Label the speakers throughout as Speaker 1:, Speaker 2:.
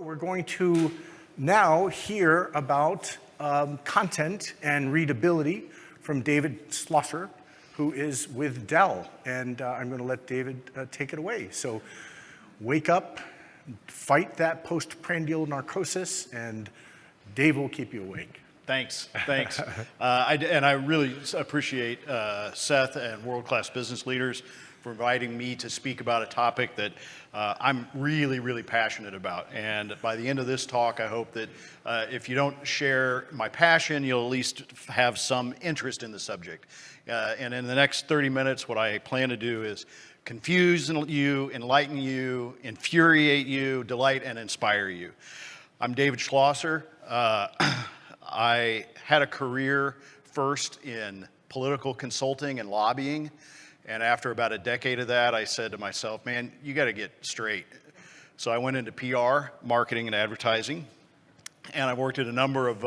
Speaker 1: We're going to now hear about content and readability from David Schlosser, who is with Dell. And I'm going to let David take it away. So wake up, fight that postprandial narcosis, and Dave will keep you awake.
Speaker 2: Thanks. And I really appreciate Seth and World Class Business Leaders for inviting me to speak about a topic that I'm really passionate about. And by the end of this talk, I hope that if you don't share my passion, you'll at least have some interest in the subject. And in the next 30 minutes, what I plan to do is confuse you, enlighten you, infuriate you, delight, and inspire you. I'm David Schlosser. I had a career first in political consulting and lobbying. And after about a decade of that, I said to myself, man, you got to get straight. So I went into PR, marketing and advertising, and I worked at a number of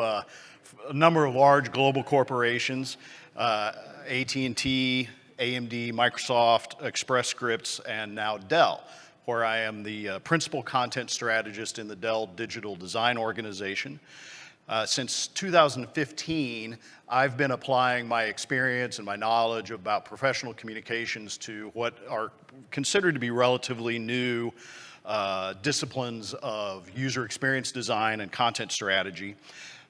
Speaker 2: large global corporations, AT&T, AMD, Microsoft, Express Scripts, and now Dell, where I am the principal content strategist in the Dell digital design organization. Since 2015, I've been applying my experience and my knowledge about professional communications to what are considered to be relatively new disciplines of user experience design and content strategy.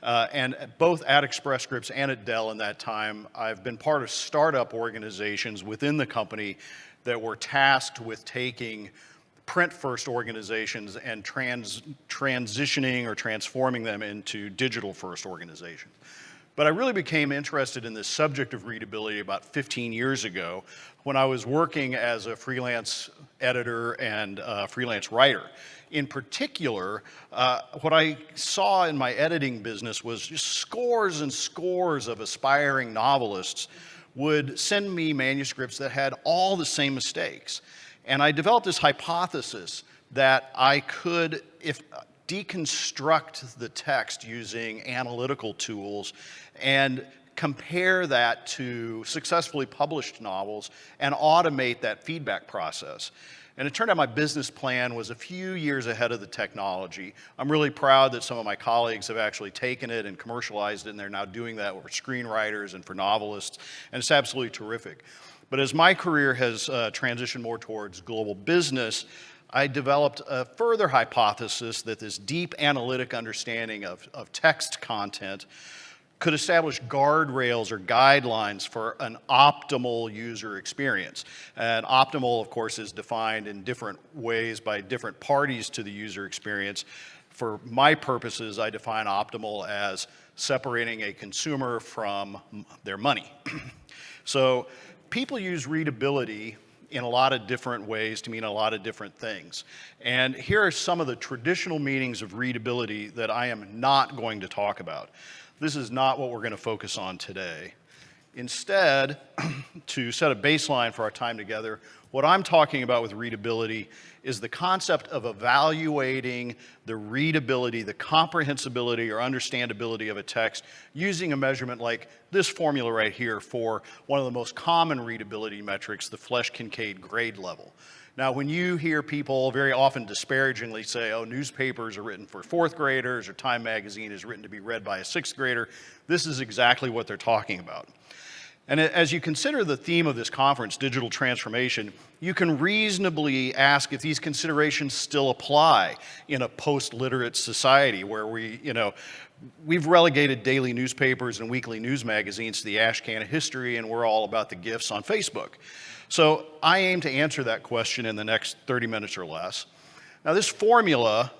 Speaker 2: And both at Express Scripts and at Dell in that time, I've been part of startup organizations within the company that were tasked with taking print-first organizations and transitioning or transforming them into digital-first organizations. But I really became interested in this subject of readability about 15 years ago when I was working as a freelance editor and freelance writer. In particular, what I saw in my editing business was just scores and scores of aspiring novelists would send me manuscripts that had all the same mistakes. And I developed this hypothesis that I could deconstruct the text using analytical tools and compare that to successfully published novels and automate that feedback process. And it turned out my business plan was a few years ahead of the technology. I'm really proud that some of my colleagues have actually taken it and commercialized it, and they're now doing that for screenwriters and for novelists, and it's absolutely terrific. But as my career has transitioned more towards global business, I developed a further hypothesis that this deep analytic understanding of text content could establish guardrails or guidelines for an optimal user experience. And optimal, of course, is defined in different ways by different parties to the user experience. For my purposes, I define optimal as separating a consumer from their money. So people use readability in a lot of different ways to mean a lot of different things. And here are some of the traditional meanings of readability that I am not going to talk about. This is not what we're going to focus on today. Instead, to set a baseline for our time together, what I'm talking about with readability is the concept of evaluating the readability, the comprehensibility or understandability of a text using a measurement like this formula right here for one of the most common readability metrics, the Flesch-Kincaid grade level. Now, when you hear people very often disparagingly say, oh, newspapers are written for fourth graders or Time magazine is written to be read by a sixth grader, this is exactly what they're talking about. And as you consider the theme of this conference, digital transformation, you can reasonably ask if these considerations still apply in a post-literate society where we've relegated daily newspapers and weekly news magazines to the ash can of history, and we're all about the GIFs on Facebook. So I aim to answer that question in the next 30 minutes or less. Now, this formula,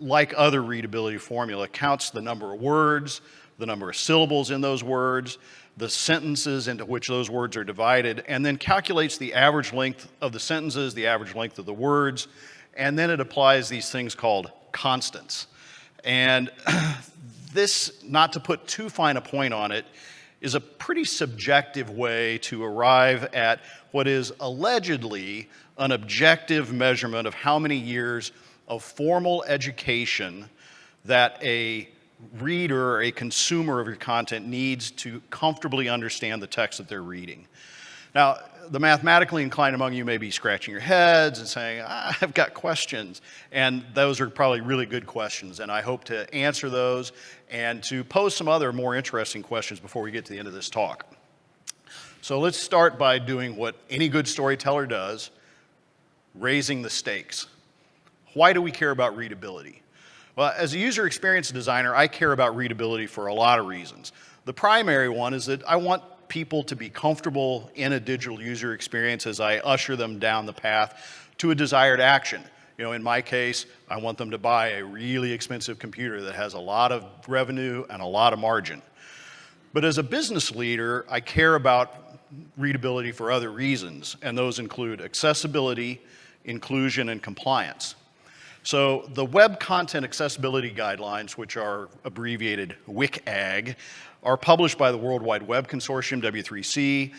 Speaker 2: like other readability formula, counts the number of words, the number of syllables in those words, the sentences into which those words are divided, and then calculates the average length of the sentences, the average length of the words, and then it applies these things called constants. And this, not to put too fine a point on it, is a pretty subjective way to arrive at what is allegedly an objective measurement of how many years of formal education that a reader or a consumer of your content needs to comfortably understand the text that they're reading. Now, the mathematically inclined among you may be scratching your heads and saying, I've got questions. And those are probably really good questions. And I hope to answer those and to pose some other more interesting questions before we get to the end of this talk. So let's start by doing what any good storyteller does, raising the stakes. Why do we care about readability? Well, as a user experience designer, I care about readability for a lot of reasons. The primary one is that I want people to be comfortable in a digital user experience as I usher them down the path to a desired action. In my case, I want them to buy a really expensive computer that has a lot of revenue and a lot of margin. But as a business leader, I care about readability for other reasons, and those include accessibility, inclusion, and compliance. So the Web Content Accessibility Guidelines, which are abbreviated WCAG, are published by the World Wide Web Consortium, W3C.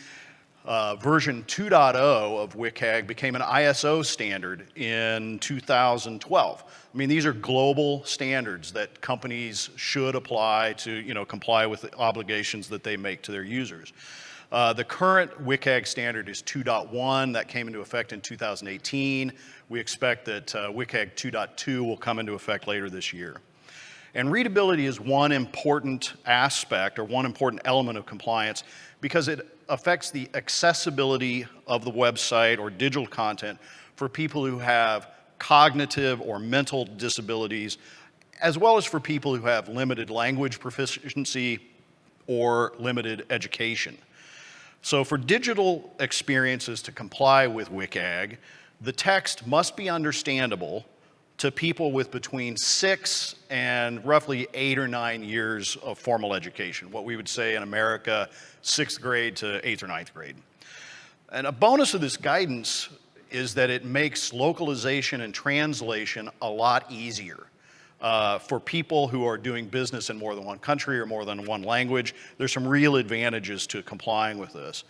Speaker 2: Version 2.0 of WCAG became an ISO standard in 2012. I mean, these are global standards that companies should apply to, comply with the obligations that they make to their users. The current WCAG standard is 2.1. That came into effect in 2018. We expect that WCAG 2.2 will come into effect later this year. And readability is one important aspect or one important element of compliance because it affects the accessibility of the website or digital content for people who have cognitive or mental disabilities, as well as for people who have limited language proficiency or limited education. So for digital experiences to comply with WCAG, the text must be understandable to people with between 6 and roughly 8 or 9 years of formal education, what we would say in America, 6th grade to 8th or 9th grade. And a bonus of this guidance is that it makes localization and translation a lot easier. For people who are doing business in more than one country or more than one language, there's some real advantages to complying with this.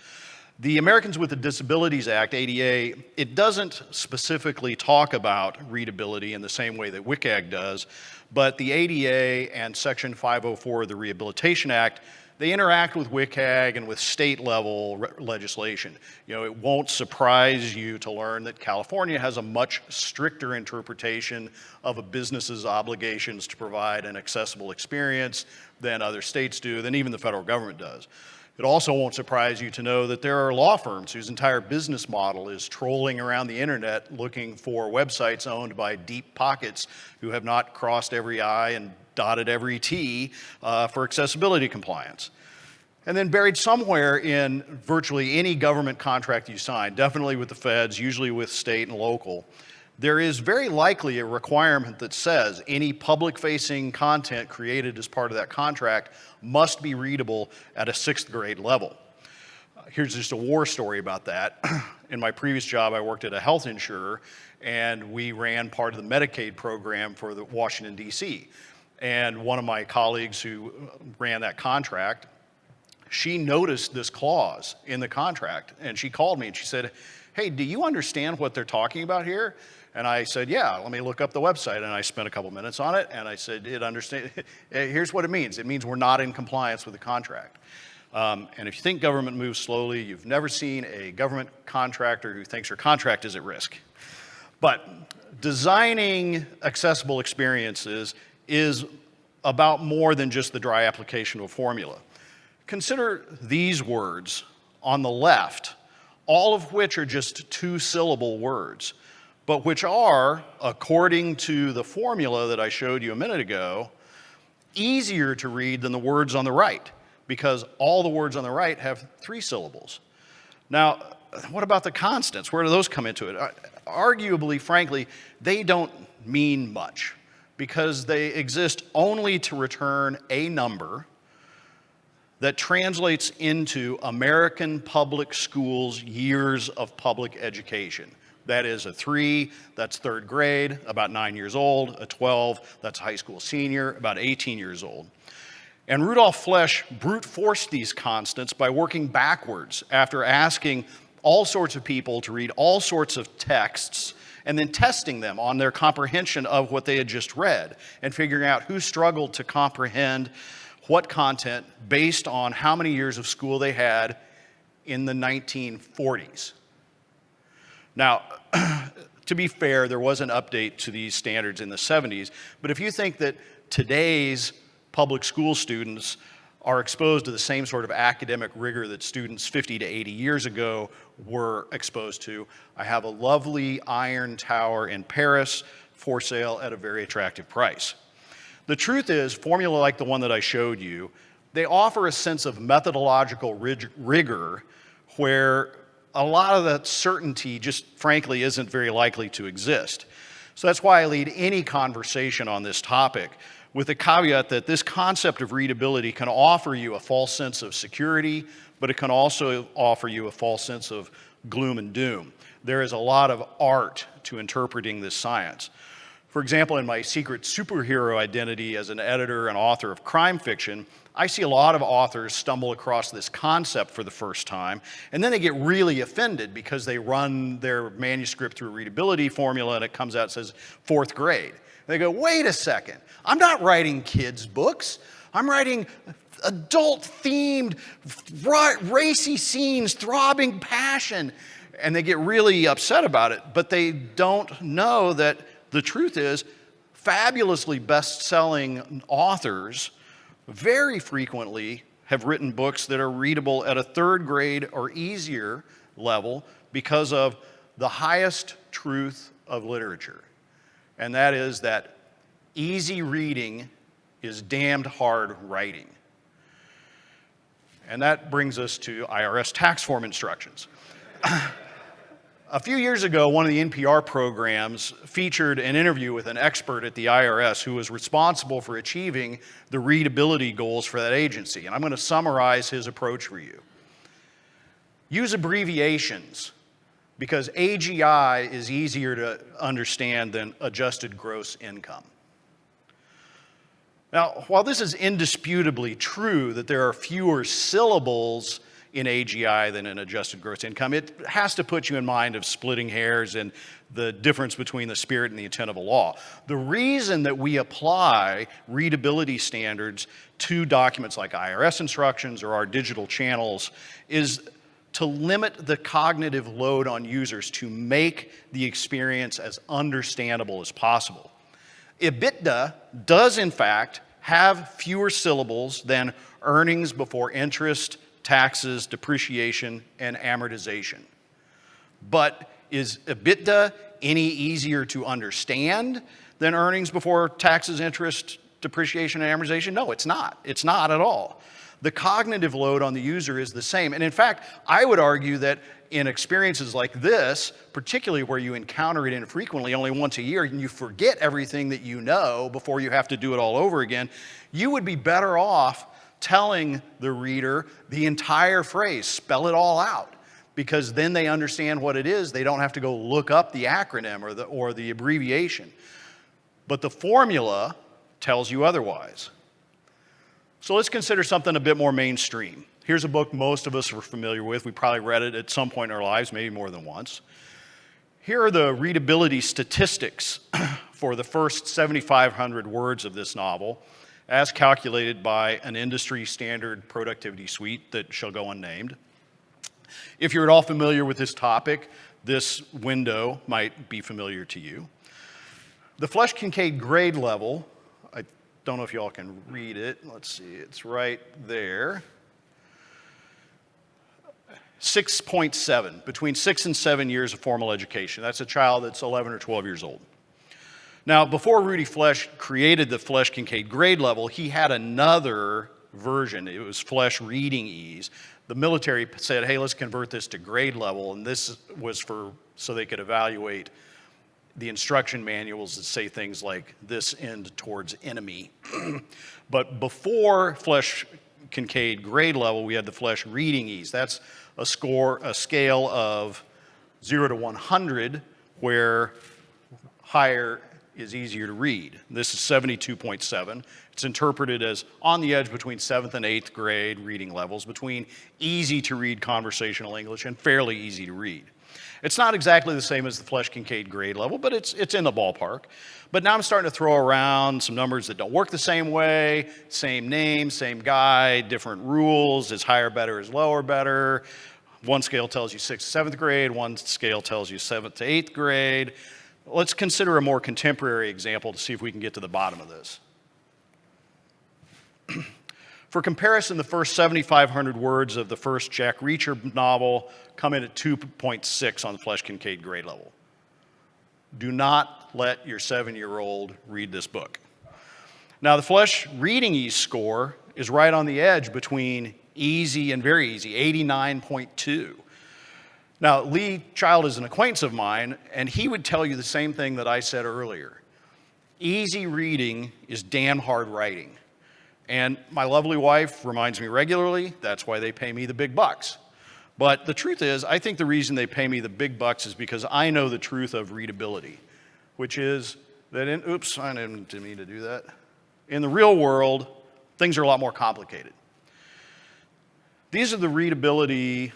Speaker 2: The Americans with Disabilities Act, ADA, it doesn't specifically talk about readability in the same way that WCAG does, but the ADA and Section 504 of the Rehabilitation Act, they interact with WCAG and with state-level legislation. It won't surprise you to learn that California has a much stricter interpretation of a business's obligations to provide an accessible experience than other states do, than even the federal government does. It also won't surprise you to know that there are law firms whose entire business model is trolling around the internet looking for websites owned by deep pockets who have not crossed every I and dotted every T for accessibility compliance. And then buried somewhere in virtually any government contract you sign, definitely with the feds, usually with state and local, there is very likely a requirement that says any public-facing content created as part of that contract must be readable at a 6th grade level. Here's just a war story about that. In my previous job, I worked at a health insurer, and we ran part of the Medicaid program for the Washington, D.C. And one of my colleagues who ran that contract, she noticed this clause in the contract, and she called me and she said, "Hey, do you understand what they're talking about here?" And I said, "Yeah, let me look up the website." And I spent a couple minutes on it, and I said, here's what it means. It means we're not in compliance with the contract. And if you think government moves slowly, you've never seen a government contractor who thinks her contract is at risk. But designing accessible experiences is about more than just the dry application of a formula. Consider these words on the left, all of which are just 2-syllable words, but which are, according to the formula that I showed you a minute ago, easier to read than the words on the right, because all the words on the right have 3 syllables. Now, what about the constants? Where do those come into it? Arguably, frankly, they don't mean much, because they exist only to return a number that translates into American public schools' years of public education. That is a 3, that's 3rd grade, about 9 years old. A 12, that's a high school senior, about 18 years old. And Rudolf Flesch brute forced these constants by working backwards after asking all sorts of people to read all sorts of texts and then testing them on their comprehension of what they had just read and figuring out who struggled to comprehend what content based on how many years of school they had in the 1940s. Now, to be fair, there was an update to these standards in the 70s, but if you think that today's public school students are exposed to the same sort of academic rigor that students 50 to 80 years ago were exposed to, I have a lovely iron tower in Paris for sale at a very attractive price. The truth is, formula like the one that I showed you, they offer a sense of methodological rigor where a lot of that certainty just frankly isn't very likely to exist. So that's why I lead any conversation on this topic with the caveat that this concept of readability can offer you a false sense of security, but it can also offer you a false sense of gloom and doom. There is a lot of art to interpreting this science. For example, in my secret superhero identity as an editor and author of crime fiction, I see a lot of authors stumble across this concept for the first time, and then they get really offended because they run their manuscript through a readability formula and it comes out and says 4th grade. They go, wait a second, I'm not writing kids' books. I'm writing adult-themed, racy scenes, throbbing passion. And they get really upset about it, but they don't know that the truth is fabulously best-selling authors very frequently have written books that are readable at a 3rd grade or easier level because of the highest truth of literature. And that is that easy reading is damned hard writing. And that brings us to IRS tax form instructions. A few years ago, one of the NPR programs featured an interview with an expert at the IRS who was responsible for achieving the readability goals for that agency. And I'm going to summarize his approach for you. Use abbreviations because AGI is easier to understand than adjusted gross income. Now, while this is indisputably true that there are fewer syllables in AGI than in adjusted gross income, it has to put you in mind of splitting hairs and the difference between the spirit and the intent of a law. The reason that we apply readability standards to documents like IRS instructions or our digital channels is to limit the cognitive load on users to make the experience as understandable as possible. EBITDA does, in fact, have fewer syllables than earnings before interest, taxes, depreciation, and amortization. But is EBITDA any easier to understand than earnings before taxes, interest, depreciation, and amortization? No, it's not. It's not at all. The cognitive load on the user is the same. And in fact, I would argue that in experiences like this, particularly where you encounter it infrequently, only once a year, and you forget everything that you know before you have to do it all over again, you would be better off telling the reader the entire phrase, spell it all out, because then they understand what it is. They don't have to go look up the acronym or the abbreviation. But the formula tells you otherwise. So let's consider something a bit more mainstream. Here's a book most of us are familiar with. We probably read it at some point in our lives, maybe more than once. Here are the readability statistics for the first 7,500 words of this novel, as calculated by an industry standard productivity suite that shall go unnamed. If you're at all familiar with this topic, this window might be familiar to you. The Flesch-Kincaid grade level, I don't know if y'all can read it. Let's see, it's right there. 6.7, between 6 and 7 years of formal education. That's a child that's 11 or 12 years old. Now, before Rudy Flesch created the Flesch-Kincaid grade level, he had another version. It was Flesch Reading Ease. The military said, hey, let's convert this to grade level, and this was so they could evaluate the instruction manuals that say things like this end towards enemy. But before Flesch-Kincaid grade level, we had the Flesch Reading Ease. That's a scale of 0 to 100, where higher is easier to read. This is 72.7. It's interpreted as on the edge between 7th and 8th grade reading levels, between easy to read conversational English and fairly easy to read. It's not exactly the same as the Flesch-Kincaid grade level, but it's in the ballpark. But now I'm starting to throw around some numbers that don't work the same way, same name, same guy, different rules, is higher better, is lower better. One scale tells you 6th to 7th grade, one scale tells you 7th to 8th grade. Let's consider a more contemporary example to see if we can get to the bottom of this. For comparison, the first 7,500 words of the first Jack Reacher novel come in at 2.6 on the Flesch-Kincaid grade level. Do not let your 7-year-old read this book. Now, the Flesch Reading Ease score is right on the edge between easy and very easy, 89.2. Now, Lee Child is an acquaintance of mine, and he would tell you the same thing that I said earlier. Easy reading is damn hard writing. And my lovely wife reminds me regularly, that's why they pay me the big bucks. But the truth is, I think the reason they pay me the big bucks is because I know the truth of readability, which is that oops, I didn't mean to do that. In the real world, things are a lot more complicated. These are the readability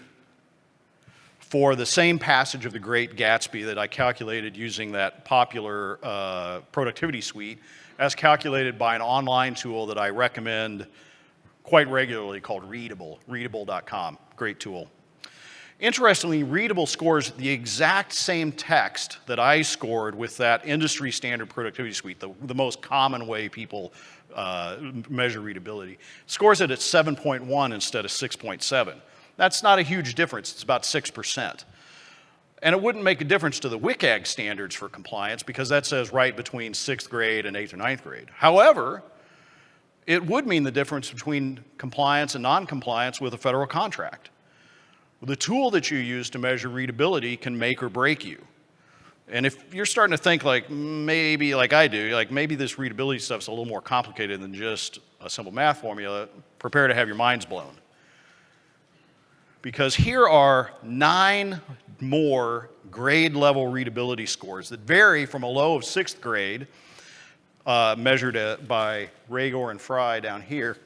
Speaker 2: for the same passage of The Great Gatsby that I calculated using that popular productivity suite, as calculated by an online tool that I recommend quite regularly called Readable, readable.com. Great tool. Interestingly, Readable scores the exact same text that I scored with that industry standard productivity suite, the most common way people measure readability. Scores it at 7.1 instead of 6.7. That's not a huge difference. It's about 6%. And it wouldn't make a difference to the WCAG standards for compliance because that says right between 6th grade and 8th or 9th grade. However, it would mean the difference between compliance and non-compliance with a federal contract. The tool that you use to measure readability can make or break you. And if you're starting to think like maybe like I do, like maybe this readability stuff's a little more complicated than just a simple math formula, prepare to have your minds blown. Because here are 9 more grade level readability scores that vary from a low of 6th grade, measured by Rager and Fry down here.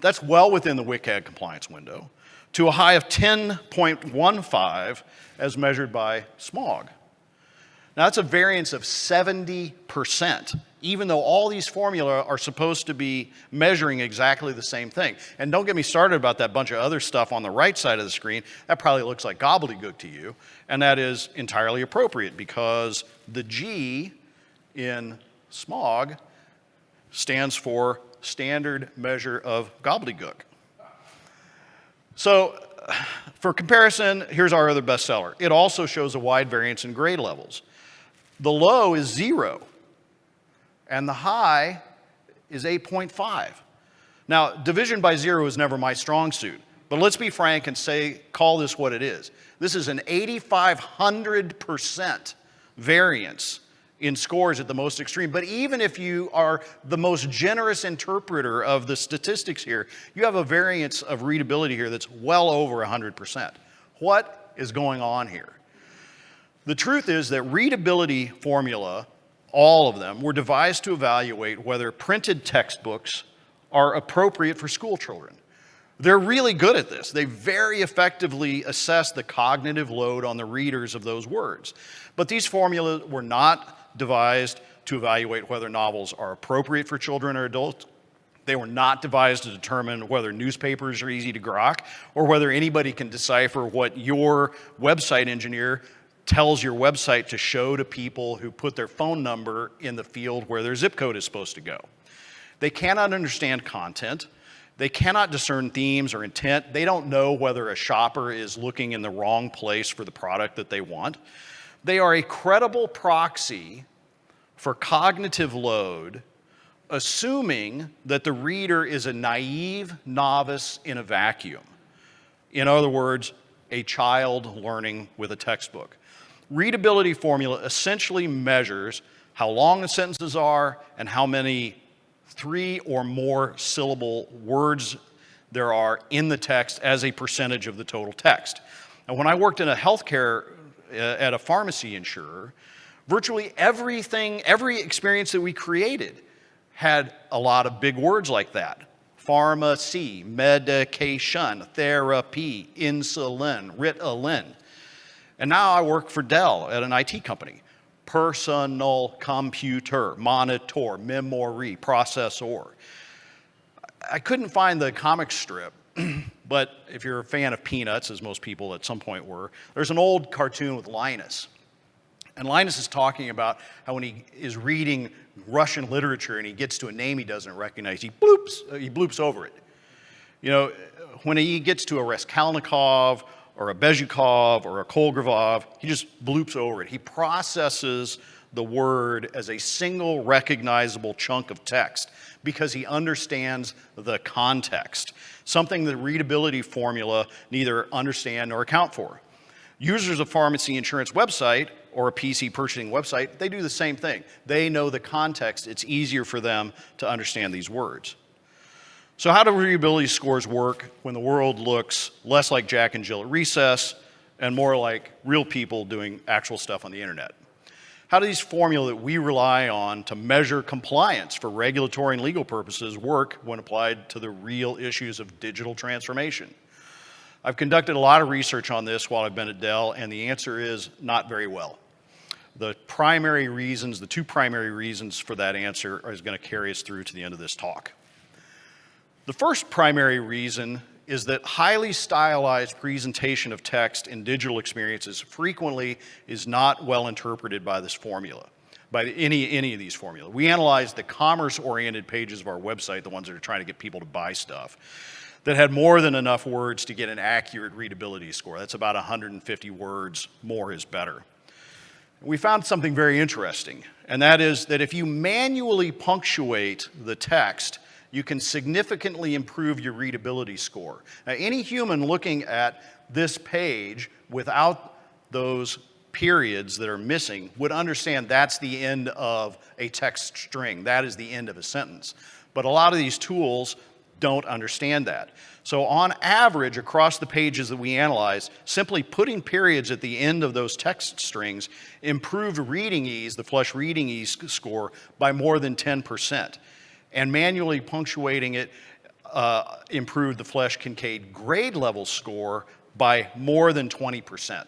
Speaker 2: That's well within the WCAG compliance window, to a high of 10.15 as measured by SMOG. Now that's a variance of 70%, even though all these formula are supposed to be measuring exactly the same thing. And don't get me started about that bunch of other stuff on the right side of the screen. That probably looks like gobbledygook to you, and that is entirely appropriate because the G in SMOG stands for standard measure of gobbledygook. So for comparison, here's our other bestseller. It also shows a wide variance in grade levels. The low is 0, and the high is 8.5. Now, division by 0 is never my strong suit, but let's be frank and call this what it is. This is an 8,500% variance in scores at the most extreme. But even if you are the most generous interpreter of the statistics here, you have a variance of readability here that's well over 100%. What is going on here? The truth is that readability formula, all of them, were devised to evaluate whether printed textbooks are appropriate for school children. They're really good at this. They very effectively assess the cognitive load on the readers of those words. But these formulas were not devised to evaluate whether novels are appropriate for children or adults. They were not devised to determine whether newspapers are easy to grok or whether anybody can decipher what your website engineer tells your website to show to people who put their phone number in the field where their zip code is supposed to go. They cannot understand content. They cannot discern themes or intent. They don't know whether a shopper is looking in the wrong place for the product that they want. They are a credible proxy for cognitive load, assuming that the reader is a naive novice in a vacuum. In other words, a child learning with a textbook. Readability formula essentially measures how long the sentences are and how many 3 or more syllable words there are in the text as a percentage of the total text. And when I worked in a healthcare at a pharmacy insurer, virtually every experience that we created had a lot of big words like that. Pharmacy, medication, therapy, insulin, Ritalin. And now I work for Dell at an IT company. Personal computer, monitor, memory, processor. I couldn't find the comic strip But if you're a fan of Peanuts, as most people at some point were, there's an old cartoon with Linus. And Linus is talking about how when he is reading Russian literature and he gets to a name he doesn't recognize, he bloops over it. You know, when he gets to a Raskolnikov or a Bezhukov or a Kolgravov, he just bloops over it. He processes the word as a single recognizable chunk of text because he understands the context, something the readability formula neither understand nor account for. Users of pharmacy insurance website or a PC purchasing website, they do the same thing. They know the context. It's easier for them to understand these words. So how do readability scores work when the world looks less like Jack and Jill at recess and more like real people doing actual stuff on the internet? How do these formula that we rely on to measure compliance for regulatory and legal purposes work when applied to the real issues of digital transformation? I've conducted a lot of research on this while I've been at Dell, and the answer is not very well. The two primary reasons for that answer is going to carry us through to the end of this talk. The first primary reason is that highly stylized presentation of text in digital experiences frequently is not well interpreted by this formula, by any of these formula. We analyzed the commerce-oriented pages of our website, the ones that are trying to get people to buy stuff, that had more than enough words to get an accurate readability score. That's about 150 words, more is better. We found something very interesting, and that is that if you manually punctuate the text, you can significantly improve your readability score. Now, any human looking at this page without those periods that are missing would understand that's the end of a text string. That is the end of a sentence. But a lot of these tools don't understand that. So on average, across the pages that we analyzed, simply putting periods at the end of those text strings improved reading ease, the flush reading ease score, by more than 10%. And manually punctuating it improved the Flesch Kincaid grade level score by more than 20%. I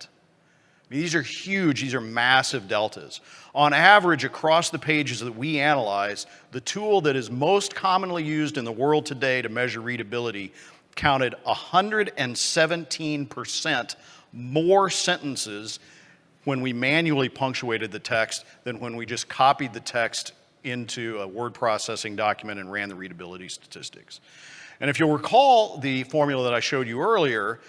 Speaker 2: mean, these are huge, these are massive deltas. On average, across the pages that we analyzed, the tool that is most commonly used in the world today to measure readability counted 117% more sentences when we manually punctuated the text than when we just copied the text into a word processing document and ran the readability statistics. And if you'll recall the formula that I showed you earlier,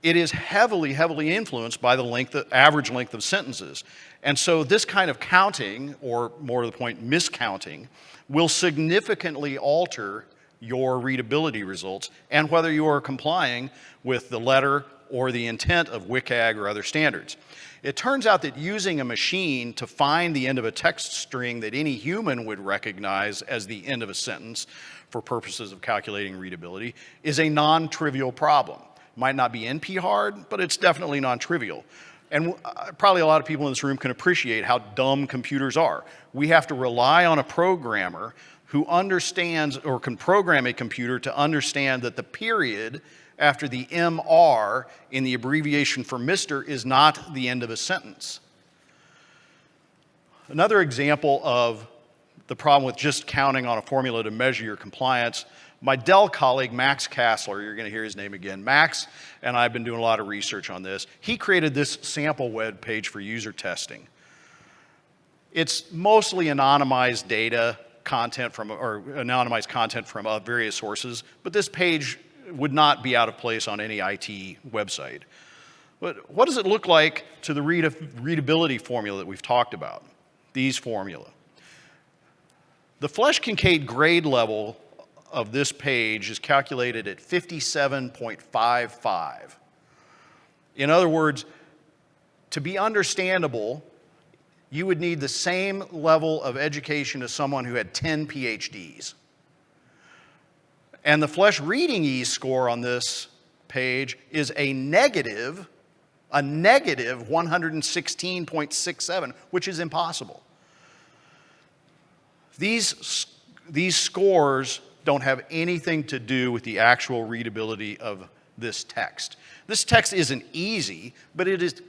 Speaker 2: it is heavily influenced by the average length of sentences. And so this kind of counting, or more to the point, miscounting, will significantly alter your readability results and whether you are complying with the letter or the intent of WCAG or other standards. It turns out that using a machine to find the end of a text string that any human would recognize as the end of a sentence for purposes of calculating readability is a non-trivial problem. It might not be NP hard, but it's definitely non-trivial. And probably a lot of people in this room can appreciate how dumb computers are. We have to rely on a programmer who understands or can program a computer to understand that the period after the MR in the abbreviation for Mr. is not the end of a sentence. Another example of the problem with just counting on a formula to measure your compliance, my Dell colleague, Max Kassler, you're going to hear his name again. Max and I have been doing a lot of research on this. He created this sample web page for user testing. It's mostly anonymized data content from, or anonymized content from various sources, but this page would not be out of place on any IT website. But what does it look like to the readability formula that we've talked about? These formula. The Flesch Kincaid grade level of this page is calculated at 57.55. In other words, to be understandable, you would need the same level of education as someone who had 10 PhDs. And the Flesch reading ease score on this page is a negative 116.67, which is impossible. These scores don't have anything to do with the actual readability of this text. This text isn't easy, but it is,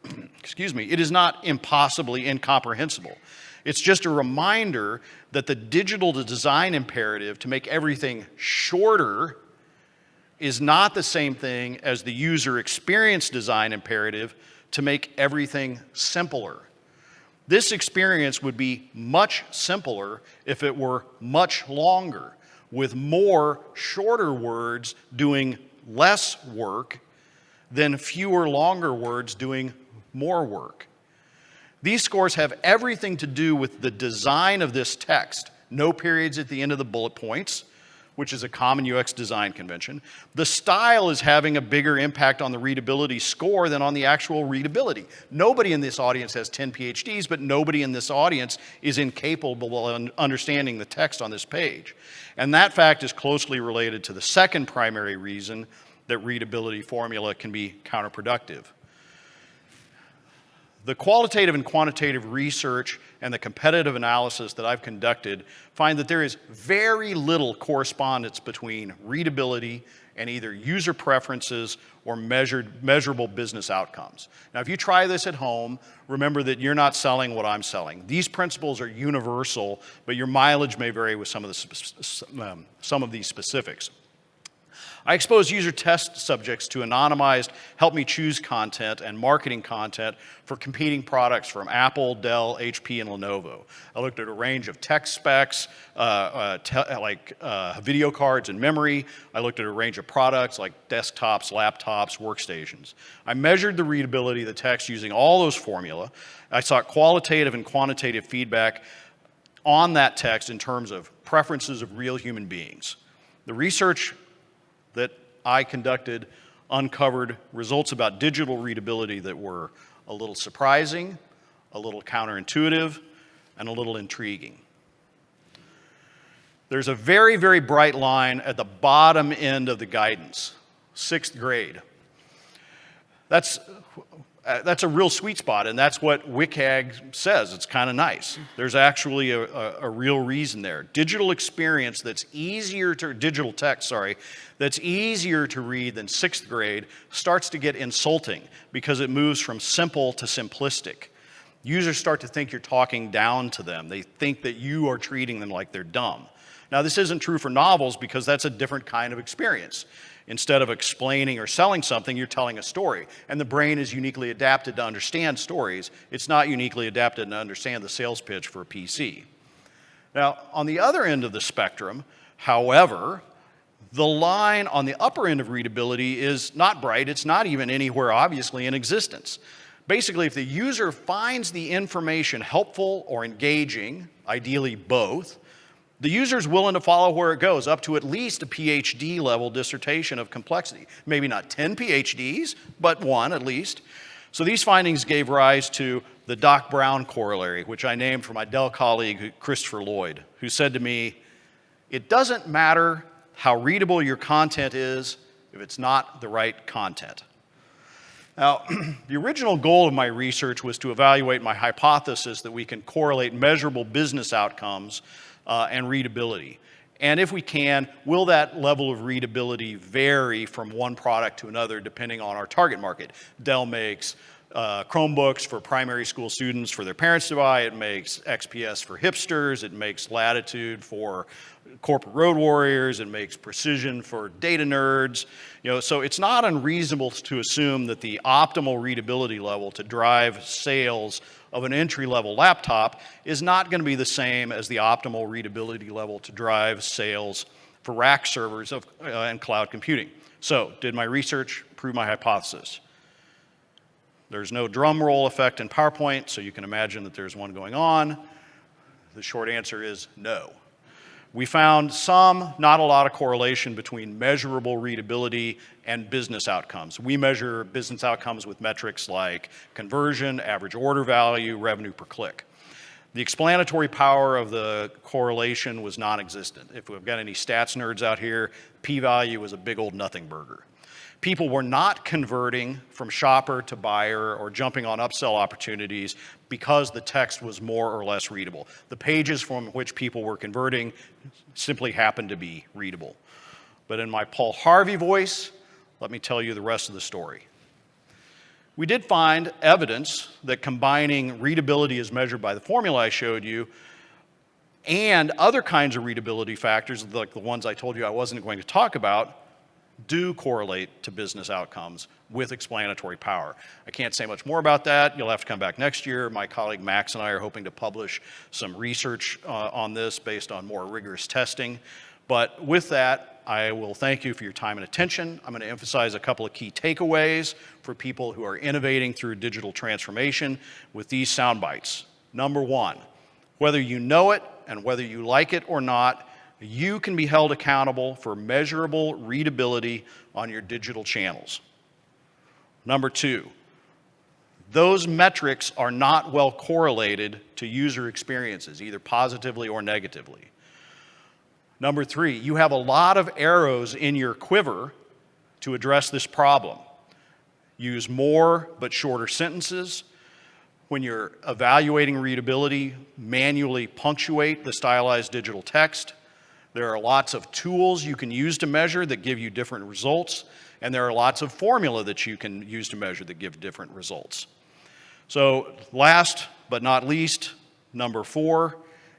Speaker 2: it is not impossibly incomprehensible. It's just a reminder that the digital design imperative to make everything shorter is not the same thing as the user experience design imperative to make everything simpler. This experience would be much simpler if it were much longer, with more shorter words doing less work than fewer longer words doing more work. These scores have everything to do with the design of this text. No periods at the end of the bullet points, which is a common UX design convention. The style is having a bigger impact on the readability score than on the actual readability. Nobody in this audience has 10 PhDs, but nobody in this audience is incapable of understanding the text on this page. And that fact is closely related to the second primary reason that readability formula can be counterproductive. The qualitative and quantitative research and the competitive analysis that I've conducted find that there is very little correspondence between readability and either user preferences or measurable business outcomes. Now, if you try this at home, remember that you're not selling what I'm selling. These principles are universal, but your mileage may vary with some of these specifics. I expose user test subjects to anonymized help me choose content and marketing content for competing products from Apple, Dell, HP, and Lenovo. I looked at a range of tech specs, video cards and memory. I looked at a range of products like desktops, laptops, workstations. I measured the readability of the text using all those formula. I sought qualitative and quantitative feedback on that text in terms of preferences of real human beings. The research that I conducted uncovered results about digital readability that were a little surprising, a little counterintuitive, and a little intriguing. There's a very, very bright line at the bottom end of the guidance, 6th grade. That's a real sweet spot, and that's what WCAG says. It's kind of nice. There's actually a real reason there. Digital text, that's easier to read than 6th grade starts to get insulting because it moves from simple to simplistic. Users start to think you're talking down to them. They think that you are treating them like they're dumb. Now, this isn't true for novels because that's a different kind of experience. Instead of explaining or selling something, you're telling a story. And the brain is uniquely adapted to understand stories. It's not uniquely adapted to understand the sales pitch for a PC. Now, on the other end of the spectrum, however, the line on the upper end of readability is not bright. It's not even anywhere obviously in existence. Basically, if the user finds the information helpful or engaging, ideally both, the user is willing to follow where it goes, up to at least a PhD level dissertation of complexity. Maybe not 10 PhDs, but one at least. So these findings gave rise to the Doc Brown corollary, which I named for my Dell colleague, Christopher Lloyd, who said to me, "It doesn't matter how readable your content is if it's not the right content." Now, the original goal of my research was to evaluate my hypothesis that we can correlate measurable business outcomes and readability. And if we can, will that level of readability vary from one product to another depending on our target market? Dell makes Chromebooks for primary school students for their parents to buy. It makes XPS for hipsters. It makes Latitude for corporate road warriors. It makes Precision for data nerds. So it's not unreasonable to assume that the optimal readability level to drive sales of an entry-level laptop is not going to be the same as the optimal readability level to drive sales for rack servers and cloud computing. So, did my research prove my hypothesis? There's no drum roll effect in PowerPoint, so you can imagine that there's one going on. The short answer is no. We found some, not a lot of correlation between measurable readability and business outcomes. We measure business outcomes with metrics like conversion, average order value, revenue per click. The explanatory power of the correlation was non-existent. If we've got any stats nerds out here, p-value was a big old nothing burger. People were not converting from shopper to buyer or jumping on upsell opportunities because the text was more or less readable. The pages from which people were converting simply happened to be readable. But in my Paul Harvey voice, let me tell you the rest of the story. We did find evidence that combining readability as measured by the formula I showed you and other kinds of readability factors, like the ones I told you I wasn't going to talk about, do correlate to business outcomes with explanatory power. I can't say much more about that. You'll have to come back next year. My colleague Max and I are hoping to publish some research on this based on more rigorous testing. But with that, I will thank you for your time and attention. I'm going to emphasize a couple of key takeaways for people who are innovating through digital transformation with these sound bites. Number one, whether you know it and whether you like it or not, you can be held accountable for measurable readability on your digital channels. Number two, those metrics are not well correlated to user experiences, either positively or negatively. Number three, you have a lot of arrows in your quiver to address this problem. Use more but shorter sentences. When you're evaluating readability, manually punctuate the stylized digital text. There are lots of tools you can use to measure that give you different results, and there are lots of formula that you can use to measure that give different results. So last but not least, number four,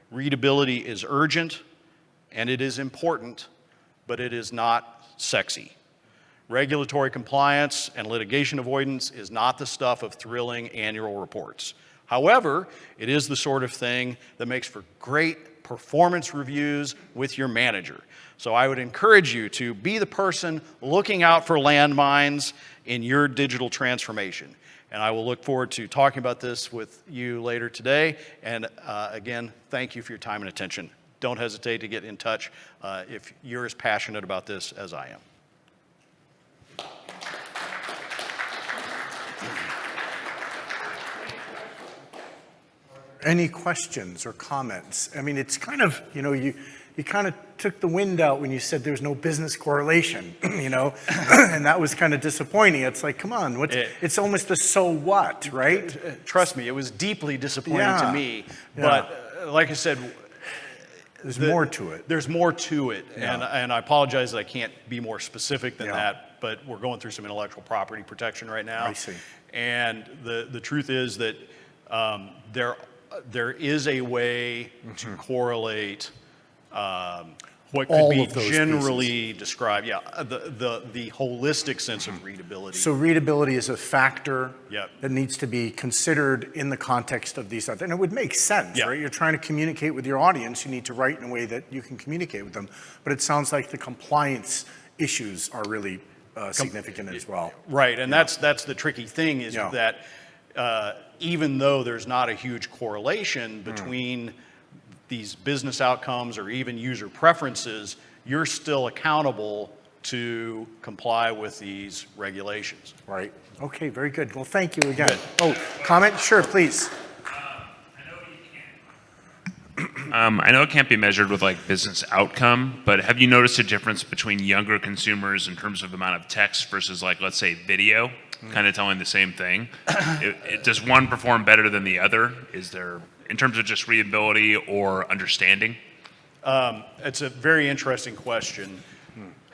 Speaker 2: readability is urgent and it is important, but it is not sexy. Regulatory compliance and litigation avoidance is not the stuff of thrilling annual reports. However, it is the sort of thing that makes for great performance reviews with your manager. So I would encourage you to be the person looking out for landmines in your digital transformation. And I will look forward to talking about this with you later today. And again, thank you for your time and attention. Don't hesitate to get in touch if you're as passionate about this as I am.
Speaker 1: Any questions or comments? I mean, it's kind of, you kind of took the wind out when you said there's no business correlation, and that was kind of disappointing. It's like, come on, it's almost the so what, right?
Speaker 2: Trust me, it was deeply disappointing to me. But like I said,
Speaker 1: there's more to it.
Speaker 2: There's more to it, and I apologize that I can't be more specific than that, but we're going through some intellectual property protection right now.
Speaker 1: I see.
Speaker 2: And the truth is that there is a way to correlate what could be generally described, the holistic sense of readability.
Speaker 1: So readability is a factor
Speaker 2: Yep.
Speaker 1: that needs to be considered in the context of these other, and it would make sense, right? You're trying to communicate with your audience, you need to write in a way that you can communicate with them. But it sounds like the compliance issues are really significant as well.
Speaker 2: Right, and that's the tricky thing is that even though there's not a huge correlation between these business outcomes or even user preferences, you're still accountable to comply with these regulations.
Speaker 1: Right. Okay, very good. Well, thank you again. Oh, comment? Sure, please.
Speaker 3: I know it can't be measured with like business outcome, but have you noticed a difference between younger consumers in terms of amount of text versus like, let's say, video, kind of telling the same thing? Does one perform better than the other? Is there, in terms of just readability or understanding?
Speaker 2: It's a very interesting question.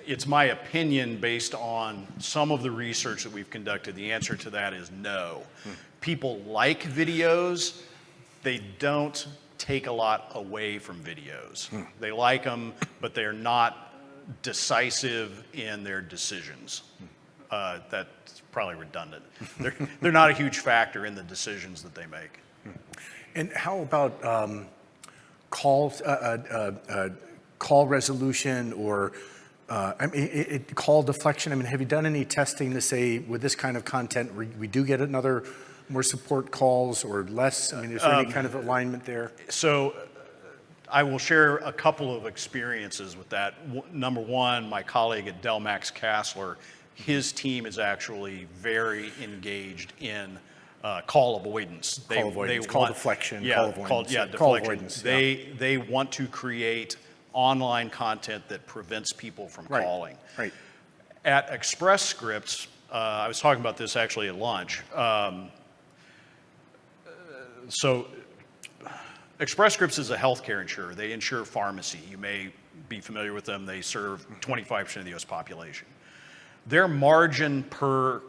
Speaker 2: It's my opinion based on some of the research that we've conducted. The answer to that is no. People like videos. They don't take a lot away from videos. They like them, but they're not decisive in their decisions. That's probably redundant. They're not a huge factor in the decisions that they make.
Speaker 1: And how about call resolution or call deflection? I mean, have you done any testing to say with this kind of content we do get more support calls or less? I mean, is there any kind of alignment there?
Speaker 2: So I will share a couple of experiences with that. Number one, my colleague at Dell, Max Kassler, his team is actually very engaged in call avoidance.
Speaker 1: Call deflection, call avoidance.
Speaker 2: Deflection.
Speaker 1: Call avoidance.
Speaker 2: They want to create online content that prevents people from calling.
Speaker 1: Right.
Speaker 2: At Express Scripts, I was talking about this actually at lunch. So Express Scripts is a healthcare insurer. They insure pharmacy. You may be familiar with them. They serve 25% of the U.S. population. Their margin per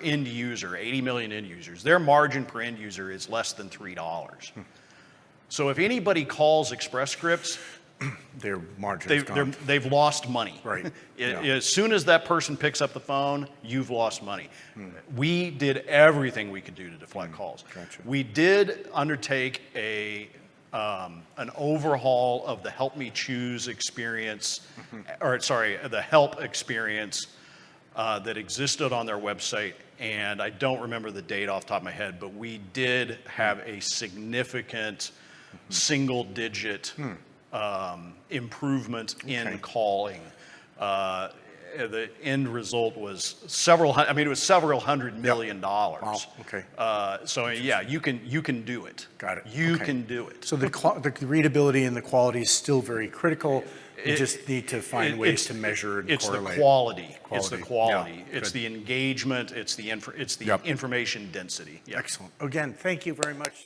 Speaker 2: end user, 80 million end users, their margin per end user is less than $3. So if anybody calls Express Scripts,
Speaker 1: their margins gone.
Speaker 2: They've lost money.
Speaker 1: Right.
Speaker 2: As soon as that person picks up the phone, you've lost money. We did everything we could do to deflect calls.
Speaker 1: Gotcha.
Speaker 2: We did undertake an overhaul of the Help Me Choose experience, the help experience that existed on their website. And I don't remember the date off the top of my head, but we did have a significant single-digit improvement in calling. The end result was several $100 million.
Speaker 1: Wow, okay.
Speaker 2: So yeah, you can do it.
Speaker 1: Got it.
Speaker 2: You
Speaker 1: Okay.
Speaker 2: can do it.
Speaker 1: So the readability and the quality is still very critical. You just need to find ways to measure and
Speaker 2: It's
Speaker 1: correlate.
Speaker 2: the quality. It's the
Speaker 1: Quality.
Speaker 2: quality.
Speaker 1: Yeah,
Speaker 2: It's
Speaker 1: good.
Speaker 2: the engagement. It's the
Speaker 1: Yep.
Speaker 2: information density. Yeah.
Speaker 1: Excellent. Again, thank you very much.